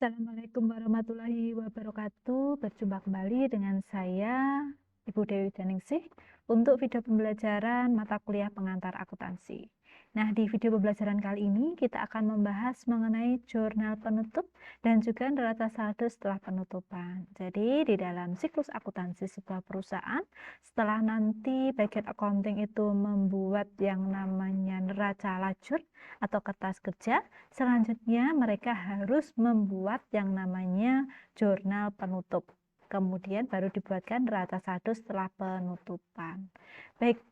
Assalamualaikum warahmatullahi wabarakatuh. Berjumpa kembali dengan saya, Ibu Dewi Daningsih, untuk video pembelajaran mata kuliah pengantar akuntansi. Nah, di video pembelajaran kali ini kita akan membahas mengenai jurnal penutup dan juga neraca saldo setelah penutupan. Jadi, di dalam siklus akuntansi sebuah perusahaan, setelah nanti bagian accounting itu membuat yang namanya neraca lajur atau kertas kerja, selanjutnya mereka harus membuat yang namanya jurnal penutup. Kemudian baru dibuatkan neraca saldo setelah penutupan. Baik,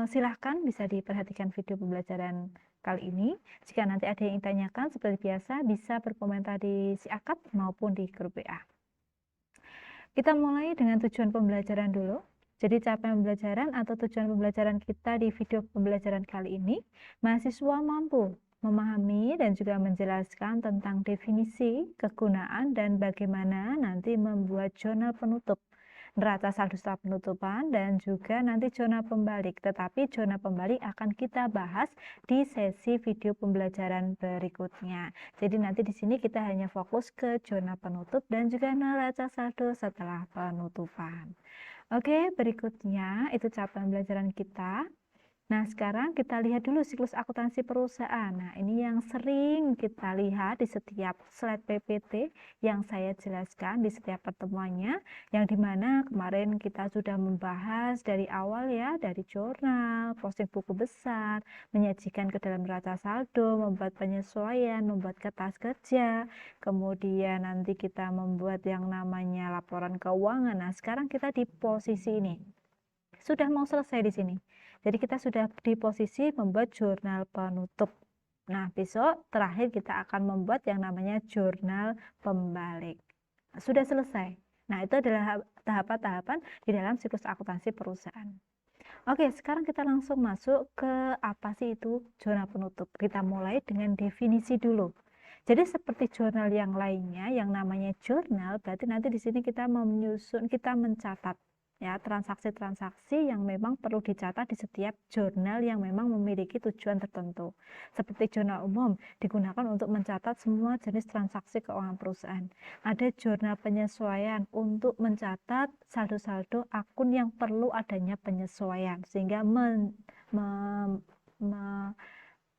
silahkan bisa diperhatikan video pembelajaran kali ini. Jika nanti ada yang ditanyakan, seperti biasa bisa berkomentar di si akad maupun di grup WA. Kita mulai dengan tujuan pembelajaran dulu. Jadi capaian pembelajaran atau tujuan pembelajaran kita di video pembelajaran kali ini, mahasiswa mampu memahami dan juga menjelaskan tentang definisi, kegunaan, dan bagaimana nanti membuat jurnal penutup, neraca saldo setelah penutupan, dan juga nanti jurnal pembalik. Tetapi jurnal pembalik akan kita bahas di sesi video pembelajaran berikutnya. Jadi nanti di sini kita hanya fokus ke jurnal penutup dan juga neraca saldo setelah penutupan. Oke, berikutnya itu capaian pembelajaran kita. Nah, sekarang kita lihat dulu siklus akuntansi perusahaan. Nah, ini yang sering kita lihat di setiap slide PPT yang saya jelaskan di setiap pertemuannya, yang dimana kemarin kita sudah membahas dari awal ya, dari jurnal, posting buku besar, menyajikan ke dalam neraca saldo, membuat penyesuaian, membuat kertas kerja, kemudian nanti kita membuat yang namanya laporan keuangan. Nah, sekarang kita di posisi ini. Sudah mau selesai di sini. Jadi kita sudah di posisi membuat jurnal penutup. Nah, besok terakhir kita akan membuat yang namanya jurnal pembalik. Sudah selesai. Nah, itu adalah tahapan-tahapan di dalam siklus akuntansi perusahaan. Oke, sekarang kita langsung masuk ke apa sih itu jurnal penutup. Kita mulai dengan definisi dulu. Jadi seperti jurnal yang lainnya, yang namanya jurnal, berarti nanti di sini kita menyusun, kita mencatat ya transaksi-transaksi yang memang perlu dicatat di setiap jurnal yang memang memiliki tujuan tertentu. Seperti jurnal umum digunakan untuk mencatat semua jenis transaksi keuangan perusahaan. Ada jurnal penyesuaian untuk mencatat saldo-saldo akun yang perlu adanya penyesuaian sehingga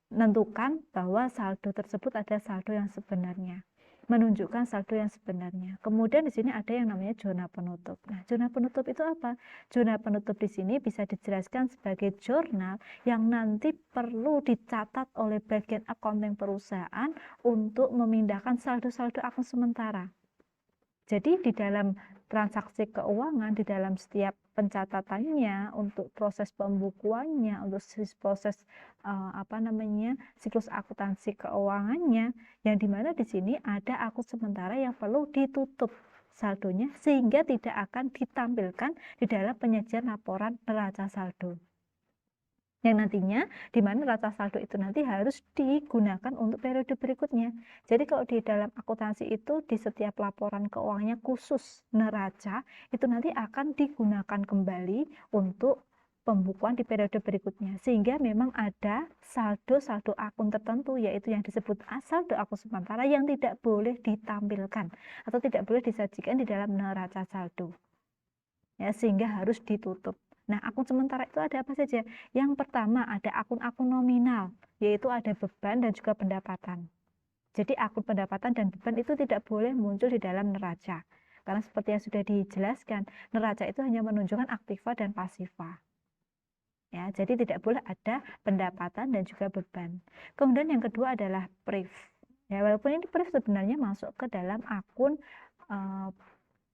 menentukan bahwa saldo tersebut ada saldo yang sebenarnya, menunjukkan saldo yang sebenarnya. Kemudian di sini ada yang namanya jurnal penutup. Nah, jurnal penutup itu apa? Jurnal penutup di sini bisa dijelaskan sebagai jurnal yang nanti perlu dicatat oleh bagian accounting perusahaan untuk memindahkan saldo-saldo akun sementara. Jadi di dalam transaksi keuangan, di dalam setiap pencatatannya, untuk proses pembukuannya, untuk proses siklus akuntansi keuangannya, yang dimana di sini ada akun sementara yang perlu ditutup saldonya sehingga tidak akan ditampilkan di dalam penyajian laporan neraca saldo. Yang nantinya di mana neraca saldo itu nanti harus digunakan untuk periode berikutnya. Jadi kalau di dalam akuntansi itu di setiap laporan keuangannya khusus neraca itu nanti akan digunakan kembali untuk pembukuan di periode berikutnya. Sehingga memang ada saldo-saldo akun tertentu yaitu yang disebut saldo akun sementara yang tidak boleh ditampilkan atau tidak boleh disajikan di dalam neraca saldo. Ya, sehingga harus ditutup. Nah, akun sementara itu ada apa saja? Yang pertama ada akun-akun nominal, yaitu ada beban dan juga pendapatan. Jadi akun pendapatan dan beban itu tidak boleh muncul di dalam neraca. Karena seperti yang sudah dijelaskan, neraca itu hanya menunjukkan aktiva dan pasiva. Ya, jadi tidak boleh ada pendapatan dan juga beban. Kemudian yang kedua adalah priv. Ya, walaupun ini priv sebenarnya masuk ke dalam akun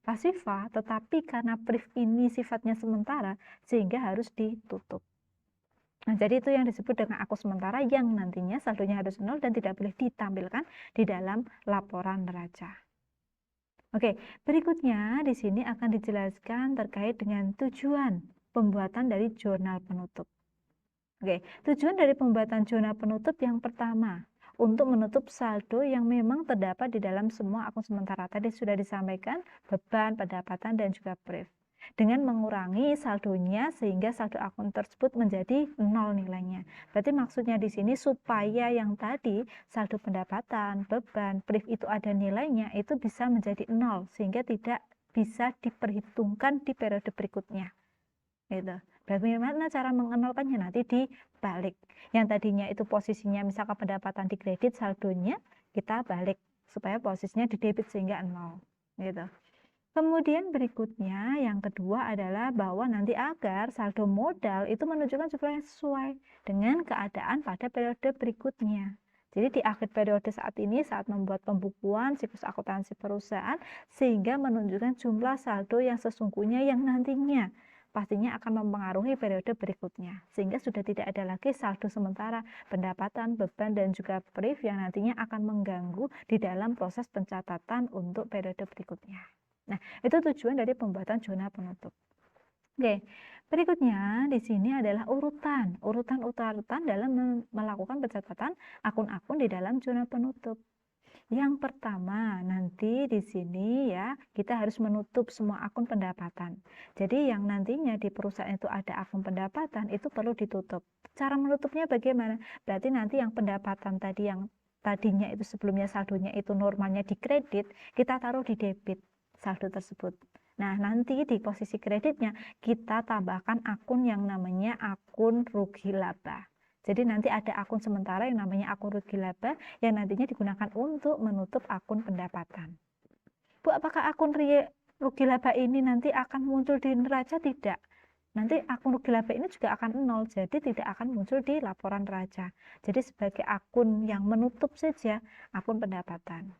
pasiva, tetapi karena priv ini sifatnya sementara sehingga harus ditutup. Nah, jadi itu yang disebut dengan akun sementara yang nantinya saldonya harus nol dan tidak boleh ditampilkan di dalam laporan neraca. Oke, berikutnya di sini akan dijelaskan terkait dengan tujuan pembuatan dari jurnal penutup. Oke, tujuan dari pembuatan jurnal penutup yang pertama, untuk menutup saldo yang memang terdapat di dalam semua akun sementara. Tadi sudah disampaikan beban, pendapatan, dan juga priv. dengan mengurangi saldonya sehingga saldo akun tersebut menjadi 0 nilainya. Berarti maksudnya di sini supaya yang tadi saldo pendapatan, beban, priv itu ada nilainya, itu bisa menjadi 0 sehingga tidak bisa diperhitungkan di periode berikutnya. Gitu. Bagaimana cara mengenolkannya? Nanti dibalik. Yang tadinya itu posisinya misalkan pendapatan di kredit, saldonya kita balik supaya posisinya di debit sehingga 0. Gitu. Kemudian berikutnya yang kedua adalah bahwa nanti agar saldo modal itu menunjukkan jumlah yang sesuai dengan keadaan pada periode berikutnya. Jadi di akhir periode saat ini saat membuat pembukuan siklus akuntansi perusahaan sehingga menunjukkan jumlah saldo yang sesungguhnya yang nantinya pastinya akan mempengaruhi periode berikutnya. Sehingga sudah tidak ada lagi saldo sementara, pendapatan, beban, dan juga priv yang nantinya akan mengganggu di dalam proses pencatatan untuk periode berikutnya. Nah, itu tujuan dari pembuatan jurnal penutup. Oke, berikutnya di sini adalah urutan dalam melakukan pencatatan akun-akun di dalam jurnal penutup. Yang pertama, nanti di sini ya, kita harus menutup semua akun pendapatan. Jadi yang nantinya di perusahaan itu ada akun pendapatan, itu perlu ditutup. Cara menutupnya bagaimana? Berarti nanti yang pendapatan tadi yang tadinya itu sebelumnya saldonya itu normalnya di kredit, kita taruh di debit saldo tersebut. Nah, nanti di posisi kreditnya kita tambahkan akun yang namanya akun rugi laba. Jadi nanti ada akun sementara yang namanya akun rugi laba yang nantinya digunakan untuk menutup akun pendapatan. Bu, apakah akun rugi laba ini nanti akan muncul di neraca? Tidak. Nanti akun rugi laba ini juga akan 0, jadi tidak akan muncul di laporan neraca. Jadi sebagai akun yang menutup saja akun pendapatan.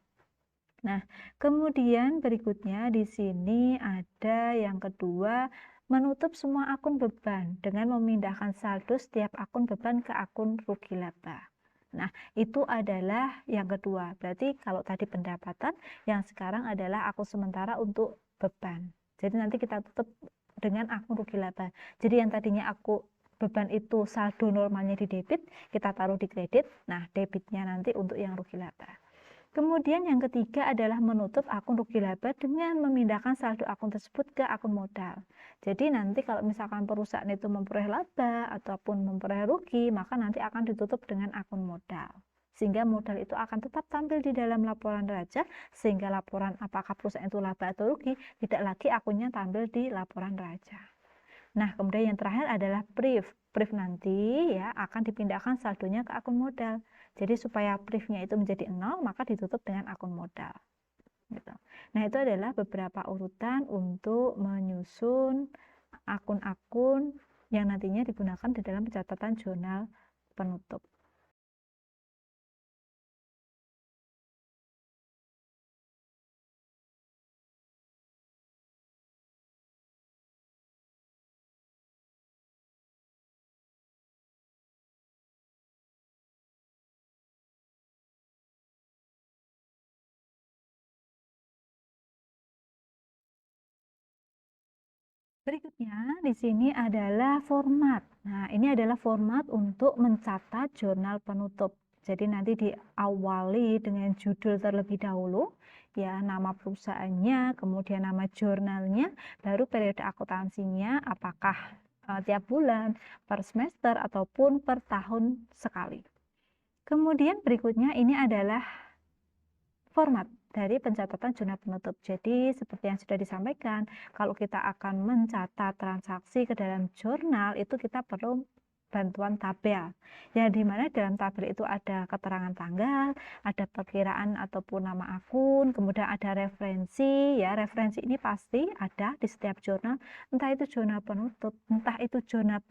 Nah, kemudian berikutnya di sini ada yang kedua, menutup semua akun beban dengan memindahkan saldo setiap akun beban ke akun rugi laba. Nah, itu adalah yang kedua. Berarti kalau tadi pendapatan, yang sekarang adalah akun sementara untuk beban. Jadi nanti kita tutup dengan akun rugi laba. Jadi yang tadinya aku beban itu saldo normalnya di debit, kita taruh di kredit. Nah, debitnya nanti untuk yang rugi laba. Kemudian yang ketiga adalah menutup akun rugi laba dengan memindahkan saldo akun tersebut ke akun modal. Jadi nanti kalau misalkan perusahaan itu memperoleh laba ataupun memperoleh rugi, maka nanti akan ditutup dengan akun modal. Sehingga modal itu akan tetap tampil di dalam laporan neraca, sehingga laporan apakah perusahaan itu laba atau rugi, tidak lagi akunnya tampil di laporan neraca. Nah, kemudian yang terakhir adalah priv. Priv nanti ya akan dipindahkan saldonya ke akun modal. Jadi supaya privnya itu menjadi 0, maka ditutup dengan akun modal. Gitu. Nah, itu adalah beberapa urutan untuk menyusun akun-akun yang nantinya digunakan di dalam pencatatan jurnal penutup. Berikutnya di sini adalah format. Nah, ini adalah format untuk mencatat jurnal penutup. Jadi nanti diawali dengan judul terlebih dahulu, ya nama perusahaannya, kemudian nama jurnalnya, baru periode akuntansinya, apakah tiap bulan, per semester, ataupun per tahun sekali. Kemudian berikutnya ini adalah format dari pencatatan jurnal penutup. Jadi seperti yang sudah disampaikan, kalau kita akan mencatat transaksi ke dalam jurnal itu kita perlu bantuan tabel. Yang dimana dalam tabel itu ada keterangan tanggal, ada perkiraan ataupun nama akun, kemudian ada referensi. Ya, referensi ini pasti ada di setiap jurnal, entah itu jurnal penutup, entah itu jurnal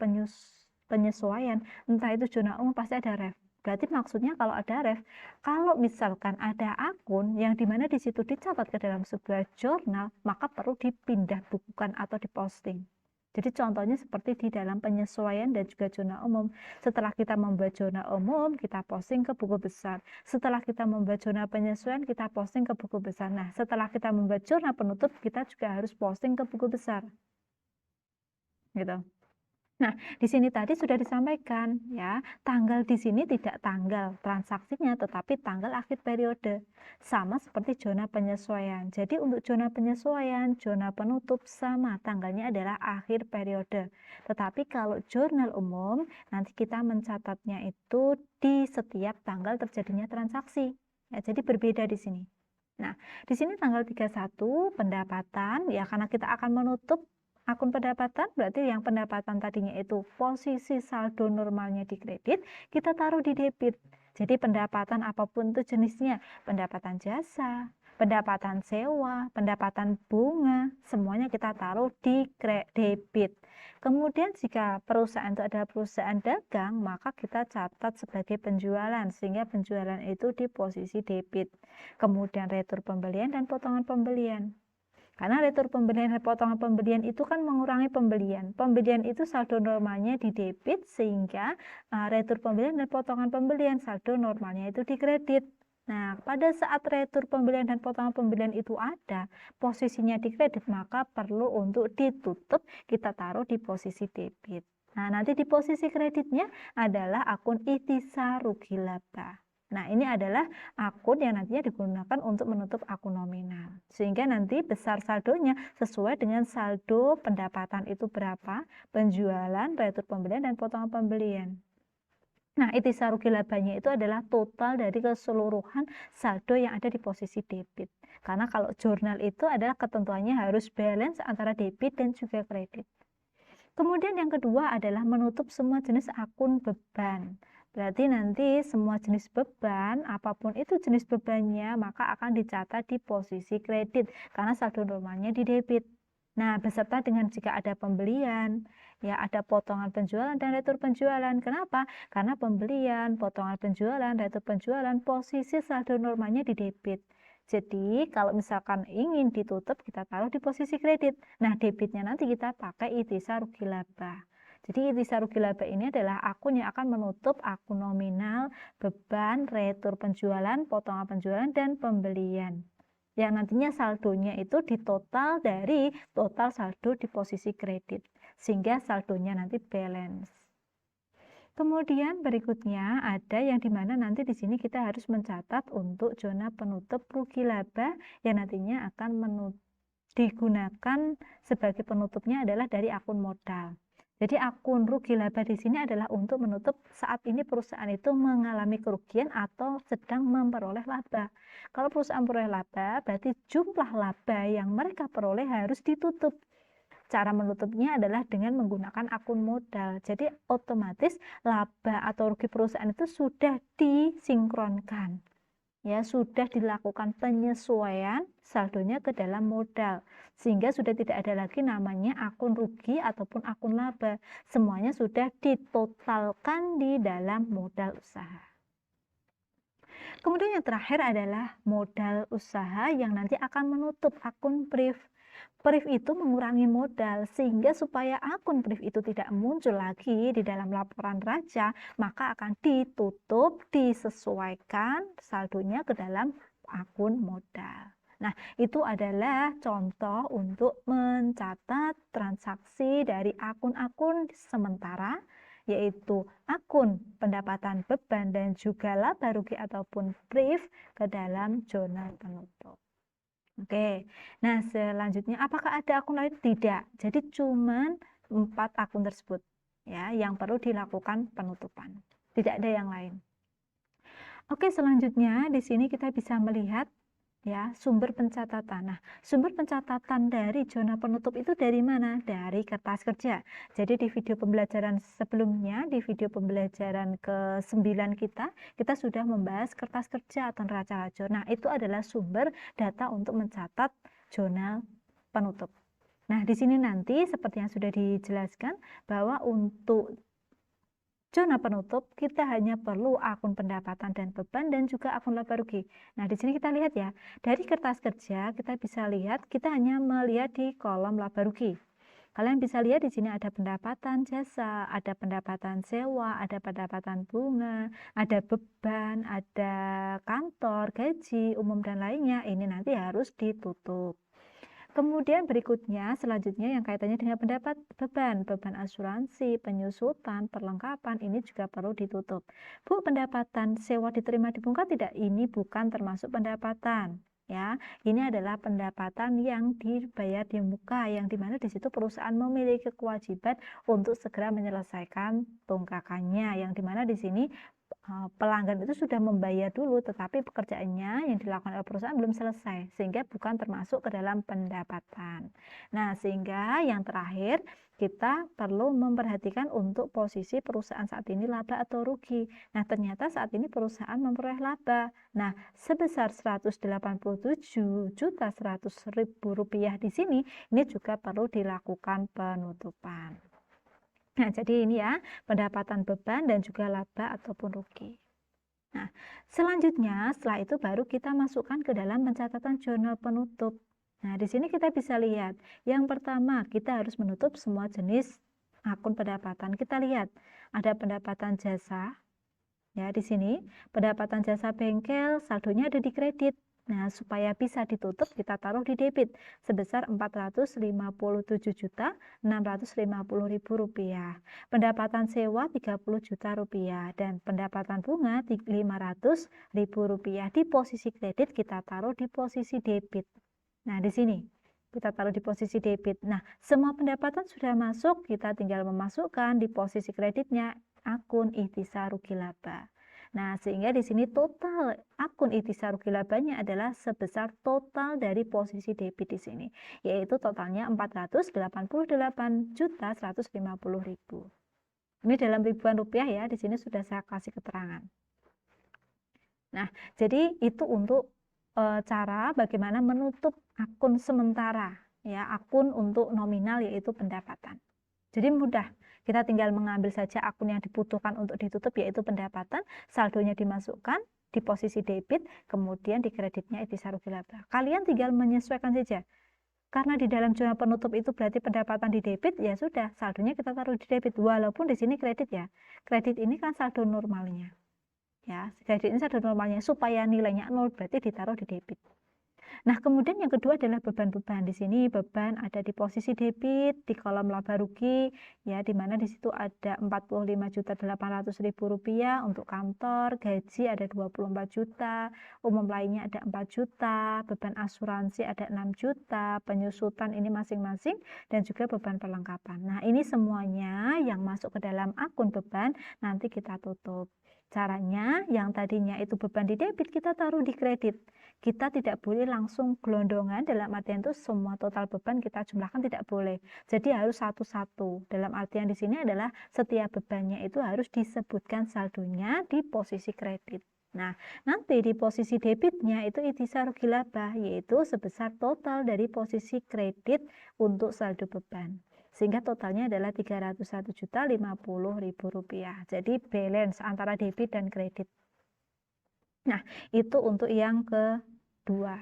penyesuaian, entah itu jurnal umum, pasti ada ref. Berarti maksudnya kalau ada ref, kalau misalkan ada akun yang dimana di situ dicatat ke dalam sebuah jurnal, maka perlu dipindah bukukan atau diposting. Jadi contohnya seperti di dalam penyesuaian dan juga jurnal umum. Setelah kita membuat jurnal umum, kita posting ke buku besar. Setelah kita membuat jurnal penyesuaian, kita posting ke buku besar. Nah, setelah kita membuat jurnal penutup, kita juga harus posting ke buku besar. Gitu. Nah, di sini tadi sudah disampaikan ya, tanggal di sini tidak tanggal transaksinya tetapi tanggal akhir periode. Sama seperti zona penyesuaian. Jadi untuk zona penyesuaian, zona penutup sama tanggalnya adalah akhir periode. Tetapi kalau jurnal umum nanti kita mencatatnya itu di setiap tanggal terjadinya transaksi. Ya, jadi berbeda di sini. Nah, di sini tanggal 31 pendapatan ya karena kita akan menutup akun pendapatan berarti yang pendapatan tadinya itu posisi saldo normalnya di kredit, kita taruh di debit. Jadi pendapatan apapun itu jenisnya, pendapatan jasa, pendapatan sewa, pendapatan bunga, semuanya kita taruh di debit. Kemudian jika perusahaan itu adalah perusahaan dagang, maka kita catat sebagai penjualan, sehingga penjualan itu di posisi debit. Kemudian retur pembelian dan potongan pembelian. Karena retur pembelian dan potongan pembelian itu kan mengurangi pembelian. Pembelian itu saldo normalnya di debit sehingga retur pembelian dan potongan pembelian saldo normalnya itu di kredit. Nah, pada saat retur pembelian dan potongan pembelian itu ada, posisinya di kredit, maka perlu untuk ditutup, kita taruh di posisi debit. Nah, nanti di posisi kreditnya adalah akun ikhtisar rugi laba. Nah, ini adalah akun yang nantinya digunakan untuk menutup akun nominal. Sehingga nanti besar saldonya sesuai dengan saldo pendapatan itu berapa, penjualan, retur pembelian, dan potongan pembelian. Nah, ikhtisar rugi labanya itu adalah total dari keseluruhan saldo yang ada di posisi debit. Karena kalau jurnal itu adalah ketentuannya harus balance antara debit dan juga kredit. Kemudian yang kedua adalah menutup semua jenis akun beban. Berarti nanti semua jenis beban, apapun itu jenis bebannya, maka akan dicatat di posisi kredit karena saldo normalnya di debit. Nah, beserta dengan jika ada pembelian, ya ada potongan penjualan dan retur penjualan. Kenapa? Karena pembelian, potongan penjualan, retur penjualan, posisi saldo normalnya di debit. Jadi, kalau misalkan ingin ditutup, kita taruh di posisi kredit. Nah, debitnya nanti kita pakai ikhtisar rugi laba. Jadi, ikhtisar rugi laba ini adalah akun yang akan menutup akun nominal, beban, retur penjualan, potongan penjualan, dan pembelian. Yang nantinya saldonya itu ditotal dari total saldo di posisi kredit. Sehingga saldonya nanti balance. Kemudian berikutnya ada yang dimana nanti di sini kita harus mencatat untuk zona penutup rugi laba yang nantinya akan digunakan sebagai penutupnya adalah dari akun modal. Jadi akun rugi laba di sini adalah untuk menutup saat ini perusahaan itu mengalami kerugian atau sedang memperoleh laba. Kalau perusahaan memperoleh laba, berarti jumlah laba yang mereka peroleh harus ditutup. Cara menutupnya adalah dengan menggunakan akun modal. Jadi otomatis laba atau rugi perusahaan itu sudah disinkronkan. Ya, sudah dilakukan penyesuaian saldonya ke dalam modal. Sehingga sudah tidak ada lagi namanya akun rugi ataupun akun laba. Semuanya sudah ditotalkan di dalam modal usaha. Kemudian yang terakhir adalah modal usaha yang nanti akan menutup akun PRIF. PRIF itu mengurangi modal sehingga supaya akun PRIF itu tidak muncul lagi di dalam laporan raja, maka akan ditutup, disesuaikan saldonya ke dalam akun modal. Nah, itu adalah contoh untuk mencatat transaksi dari akun-akun sementara, yaitu akun pendapatan beban dan juga laba rugi ataupun PRIF ke dalam jurnal penutup. Oke, nah selanjutnya apakah ada akun lain? Tidak, jadi cuman 4 akun tersebut ya yang perlu dilakukan penutupan. Tidak ada yang lain. Oke, selanjutnya di sini kita bisa melihat ya sumber pencatatan. Nah, sumber pencatatan dari zona penutup itu dari mana? Dari kertas kerja. Jadi di video pembelajaran sebelumnya, di video pembelajaran ke-9 kita sudah membahas kertas kerja atau neraca lajur. Nah, itu adalah sumber data untuk mencatat jurnal penutup. Nah, di sini nanti seperti yang sudah dijelaskan bahwa untuk zona penutup kita hanya perlu akun pendapatan dan beban dan juga akun laba rugi. Nah, di sini kita lihat ya, dari kertas kerja kita bisa lihat kita hanya melihat di kolom laba rugi. Kalian bisa lihat di sini ada pendapatan jasa, ada pendapatan sewa, ada pendapatan bunga, ada beban, ada kantor, gaji, umum dan lainnya. Ini nanti harus ditutup. Kemudian berikutnya, selanjutnya yang kaitannya dengan beban asuransi, penyusutan, perlengkapan, ini juga perlu ditutup. Bu, pendapatan sewa diterima di muka tidak? Ini bukan termasuk pendapatan. Ya, ini adalah pendapatan yang dibayar di muka, yang dimana di situ perusahaan memiliki kewajiban untuk segera menyelesaikan tunggakannya, yang dimana di sini pelanggan itu sudah membayar dulu, tetapi pekerjaannya yang dilakukan oleh perusahaan belum selesai, sehingga bukan termasuk ke dalam pendapatan. Nah, sehingga yang terakhir, kita perlu memperhatikan untuk posisi perusahaan saat ini laba atau rugi. Nah, ternyata saat ini perusahaan memperoleh laba. Nah, sebesar 187.100.000 rupiah di sini, ini juga perlu dilakukan penutupan. Nah, jadi ini ya, pendapatan beban dan juga laba ataupun rugi. Nah, selanjutnya setelah itu baru kita masukkan ke dalam pencatatan jurnal penutup. Nah, di sini kita bisa lihat, yang pertama kita harus menutup semua jenis akun pendapatan. Kita lihat, ada pendapatan jasa, ya di sini, pendapatan jasa bengkel, saldonya ada di kredit. Nah, supaya bisa ditutup, kita taruh di debit sebesar Rp457.650.000. Pendapatan sewa Rp30 juta dan pendapatan bunga Rp500.000. Di posisi kredit kita taruh di posisi debit. Nah, di sini kita taruh di posisi debit. Nah, semua pendapatan sudah masuk, kita tinggal memasukkan di posisi kreditnya akun ikhtisar rugi laba. Nah, sehingga di sini total akun ikhtisar rugi labanya adalah sebesar total dari posisi debit di sini, yaitu totalnya Rp488.150.000. Ini dalam ribuan rupiah ya, di sini sudah saya kasih keterangan. Nah, jadi itu untuk cara bagaimana menutup akun sementara, ya, akun untuk nominal yaitu pendapatan. Jadi mudah. Kita tinggal mengambil saja akun yang dibutuhkan untuk ditutup, yaitu pendapatan, saldonya dimasukkan di posisi debit, kemudian di kreditnya ikhtisar rugi laba. Kalian tinggal menyesuaikan saja. Karena di dalam jurnal penutup itu berarti pendapatan di debit, ya sudah, saldonya kita taruh di debit. Walaupun di sini kredit ya. Kredit ini kan saldo normalnya. Ya, kredit ini saldo normalnya, supaya nilainya 0 berarti ditaruh di debit. Nah, kemudian yang kedua adalah beban-beban. Di sini beban ada di posisi debit, di kolom laba rugi, ya, di mana di situ ada Rp45.800.000 untuk kantor, gaji ada 24 juta, umum lainnya ada 4 juta, beban asuransi ada 6 juta, penyusutan ini masing-masing, dan juga beban perlengkapan. Nah, ini semuanya yang masuk ke dalam akun beban, nanti kita tutup. Caranya, yang tadinya itu beban di debit, kita taruh di kredit. Kita tidak boleh langsung gelondongan, dalam artian itu semua total beban kita jumlahkan, tidak boleh. Jadi harus satu-satu. Dalam artian di sini adalah setiap bebannya itu harus disebutkan saldonya di posisi kredit. Nah, nanti di posisi debitnya itu ikhtisar rugi laba, yaitu sebesar total dari posisi kredit untuk saldo beban. Sehingga totalnya adalah Rp301.050.000. Jadi balance antara debit dan kredit. Nah, itu untuk yang kedua.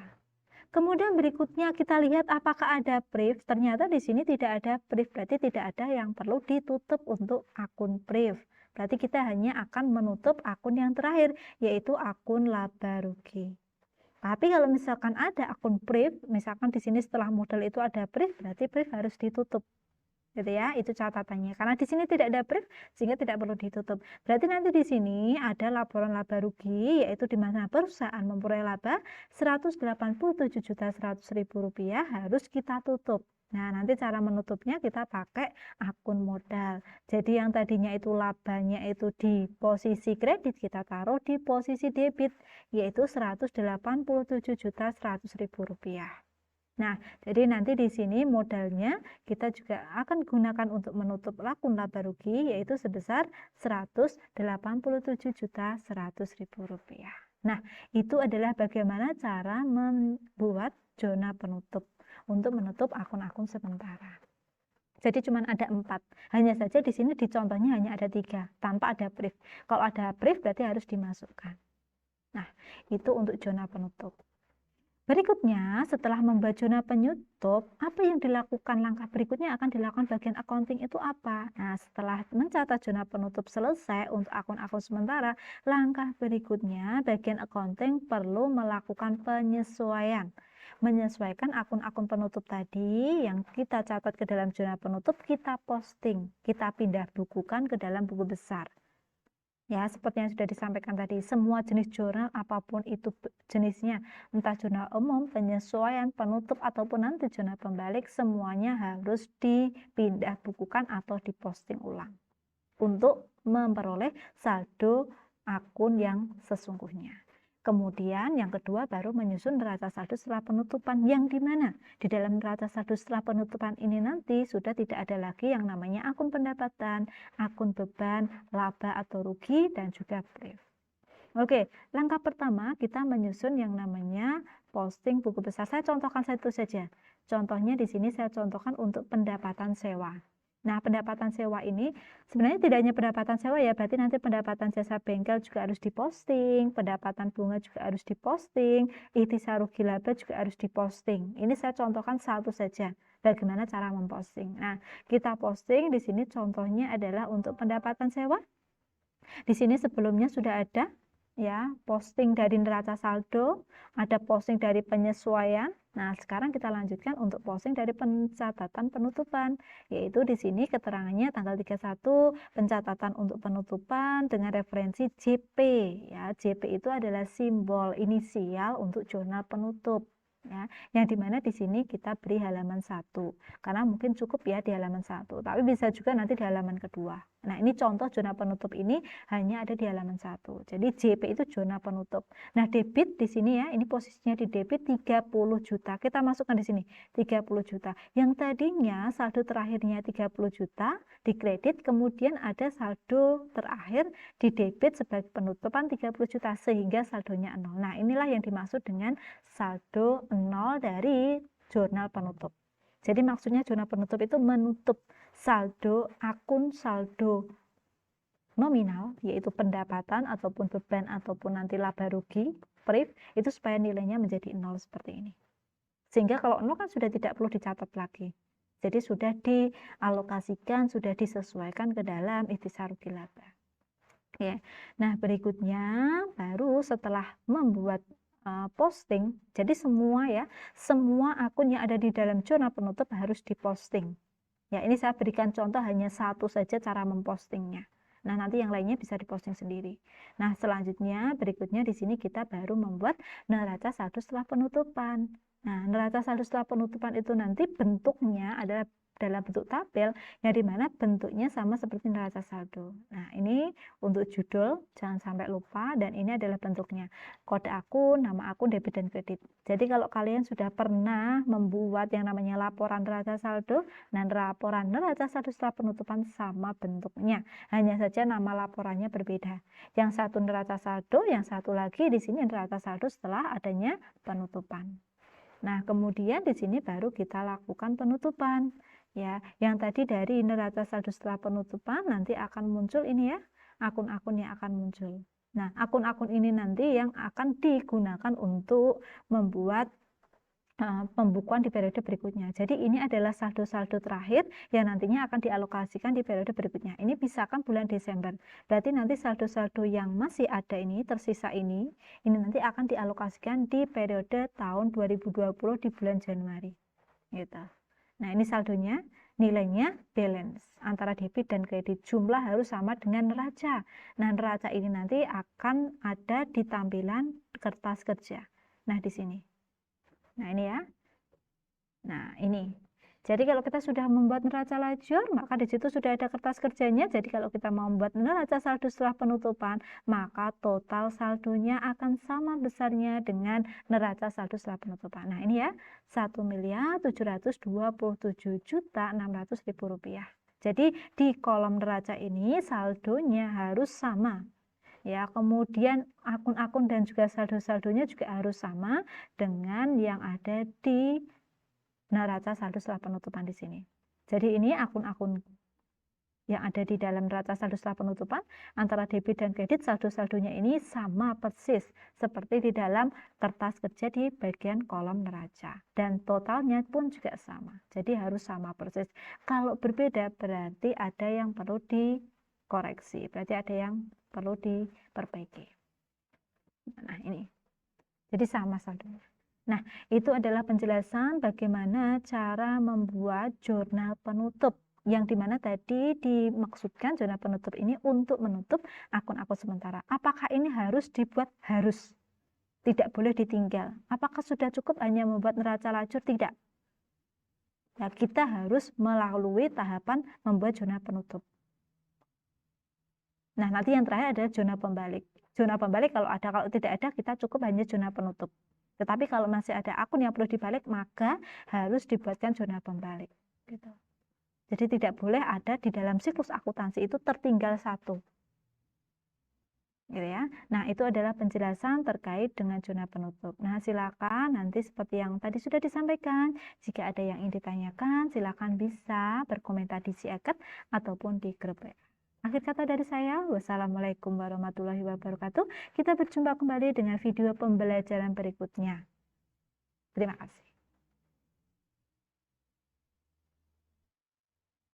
Kemudian berikutnya kita lihat apakah ada brief. Ternyata di sini tidak ada brief, berarti tidak ada yang perlu ditutup untuk akun brief. Berarti kita hanya akan menutup akun yang terakhir, yaitu akun laba rugi. Tapi kalau misalkan ada akun brief, misalkan di sini setelah modal itu ada brief, berarti brief harus ditutup. Gitu ya, itu catatannya. Karena di sini tidak ada brief, sehingga tidak perlu ditutup. Berarti nanti di sini ada laporan laba rugi, yaitu di mana perusahaan memperoleh laba Rp187.100.000 harus kita tutup. Nah, nanti cara menutupnya kita pakai akun modal. Jadi yang tadinya itu labanya itu di posisi kredit, kita taruh di posisi debit, yaitu Rp187.100.000. Nah, jadi nanti di sini modalnya kita juga akan gunakan untuk menutup akun laba rugi, yaitu sebesar Rp187.100.000. Nah, itu adalah bagaimana cara membuat zona penutup untuk menutup akun-akun sementara. Jadi cuma ada 4. Hanya saja di sini di contohnya hanya ada 3, tanpa ada brief. Kalau ada brief berarti harus dimasukkan. Nah, itu untuk zona penutup. Berikutnya, setelah membuat zona penutup, apa yang dilakukan? Langkah berikutnya akan dilakukan bagian accounting itu apa? Nah, setelah mencatat zona penutup selesai untuk akun-akun sementara, langkah berikutnya bagian accounting perlu melakukan penyesuaian. menyesuaikan akun-akun penutup tadi yang kita catat ke dalam jurnal penutup, kita posting, kita pindah bukukan ke dalam buku besar. Ya, seperti yang sudah disampaikan tadi, semua jenis jurnal apapun itu jenisnya, entah jurnal umum, penyesuaian, penutup, ataupun nanti jurnal pembalik, semuanya harus dipindah bukukan atau diposting ulang untuk memperoleh saldo akun yang sesungguhnya. Kemudian yang kedua baru menyusun neraca saldo setelah penutupan, yang dimana di dalam neraca saldo setelah penutupan ini nanti sudah tidak ada lagi yang namanya akun pendapatan, akun beban, laba atau rugi, dan juga brief. Oke, langkah pertama kita menyusun yang namanya posting buku besar. Saya contohkan satu saja. Contohnya di sini saya contohkan untuk pendapatan sewa. Nah, pendapatan sewa ini sebenarnya tidak hanya pendapatan sewa ya, berarti nanti pendapatan jasa bengkel juga harus diposting, pendapatan bunga juga harus diposting, ikhtisar rugi laba juga harus diposting. Ini saya contohkan satu saja, bagaimana cara memposting. Nah, kita posting di sini contohnya adalah untuk pendapatan sewa. Di sini sebelumnya sudah ada ya posting dari neraca saldo, ada posting dari penyesuaian. Nah, sekarang kita lanjutkan untuk posting dari pencatatan penutupan, yaitu di sini keterangannya tanggal 31 pencatatan untuk penutupan dengan referensi JP ya. JP itu adalah simbol inisial untuk jurnal penutup ya, yang dimana di sini kita beri halaman 1 karena mungkin cukup ya di halaman 1, tapi bisa juga nanti di halaman kedua. Nah, ini contoh jurnal penutup ini hanya ada di halaman 1. Jadi JP itu jurnal penutup. Nah, debit di sini ya, ini posisinya di debit 30 juta. Kita masukkan di sini 30 juta. Yang tadinya saldo terakhirnya 30 juta di kredit, kemudian ada saldo terakhir di debit sebagai penutupan 30 juta sehingga saldonya 0. Nah, inilah yang dimaksud dengan saldo 0 dari jurnal penutup. Jadi maksudnya jurnal penutup itu menutup saldo akun saldo nominal, yaitu pendapatan ataupun beban ataupun nanti laba rugi, brief, itu supaya nilainya menjadi 0 seperti ini. Sehingga kalau 0 kan sudah tidak perlu dicatat lagi. Jadi sudah dialokasikan, sudah disesuaikan ke dalam ikhtisar rugi laba. Oke. Nah, berikutnya baru setelah membuat posting, jadi semua akun yang ada di dalam jurnal penutup harus diposting. Ya, ini saya berikan contoh hanya satu saja cara mempostingnya. Nah, nanti yang lainnya bisa diposting sendiri. Nah, selanjutnya berikutnya di sini kita baru membuat neraca saldo setelah penutupan. Nah, neraca saldo setelah penutupan itu nanti bentuknya adalah dalam bentuk tabel yang dimana bentuknya sama seperti neraca saldo. Nah, ini untuk judul jangan sampai lupa, dan ini adalah bentuknya kode akun, nama akun, debit dan kredit. Jadi kalau kalian sudah pernah membuat yang namanya laporan neraca saldo, nah laporan neraca saldo setelah penutupan sama bentuknya, hanya saja nama laporannya berbeda. Yang satu neraca saldo, yang satu lagi di sini neraca saldo setelah adanya penutupan. Nah, kemudian di sini baru kita lakukan penutupan. Ya, yang tadi dari neraca saldo setelah penutupan nanti akan muncul ini ya, akun-akun yang akan muncul. Nah, akun-akun ini nanti yang akan digunakan untuk membuat pembukuan di periode berikutnya. Jadi ini adalah saldo-saldo terakhir yang nantinya akan dialokasikan di periode berikutnya. Ini misalkan bulan Desember. Berarti nanti saldo-saldo yang masih ada ini, tersisa ini nanti akan dialokasikan di periode tahun 2020 di bulan Januari. Gitu. Nah, ini saldonya, nilainya balance antara debit dan kredit. Jumlah harus sama dengan neraca. Nah, neraca ini nanti akan ada di tampilan kertas kerja. Nah, di sini. Nah, ini ya. Nah, ini. Jadi kalau kita sudah membuat neraca lajur, maka di situ sudah ada kertas kerjanya. Jadi kalau kita mau membuat neraca saldo setelah penutupan, maka total saldonya akan sama besarnya dengan neraca saldo setelah penutupan. Nah, ini ya, 1.727.600.000 rupiah. Jadi di kolom neraca ini saldonya harus sama. Ya, kemudian akun-akun dan juga saldo-saldonya juga harus sama dengan yang ada di neraca saldo setelah penutupan di sini. Jadi ini akun-akun yang ada di dalam neraca saldo setelah penutupan antara debit dan kredit, saldo-saldonya ini sama persis seperti di dalam kertas kerja di bagian kolom neraca, dan totalnya pun juga sama. Jadi harus sama persis. Kalau berbeda berarti ada yang perlu dikoreksi, berarti ada yang perlu diperbaiki. Nah, ini. Jadi sama saldonya. Nah, itu adalah penjelasan bagaimana cara membuat jurnal penutup. Yang dimana tadi dimaksudkan jurnal penutup ini untuk menutup akun-akun sementara. Apakah ini harus dibuat? Harus. Tidak boleh ditinggal. Apakah sudah cukup hanya membuat neraca lacur? Tidak. Nah, kita harus melalui tahapan membuat jurnal penutup. Nah, nanti yang terakhir adalah jurnal pembalik. Jurnal pembalik kalau ada, kalau tidak ada kita cukup hanya jurnal penutup. Tetapi kalau masih ada akun yang perlu dibalik, maka harus dibuatkan jurnal pembalik. Gitu. Jadi tidak boleh ada di dalam siklus akuntansi itu tertinggal satu. Gitu ya. Nah, itu adalah penjelasan terkait dengan jurnal penutup. Nah, silakan nanti seperti yang tadi sudah disampaikan, jika ada yang ingin ditanyakan, silakan bisa berkomentar di Siaket ataupun di grup. Akhir kata dari saya, wassalamualaikum warahmatullahi wabarakatuh. Kita berjumpa kembali dengan video pembelajaran berikutnya. Terima kasih.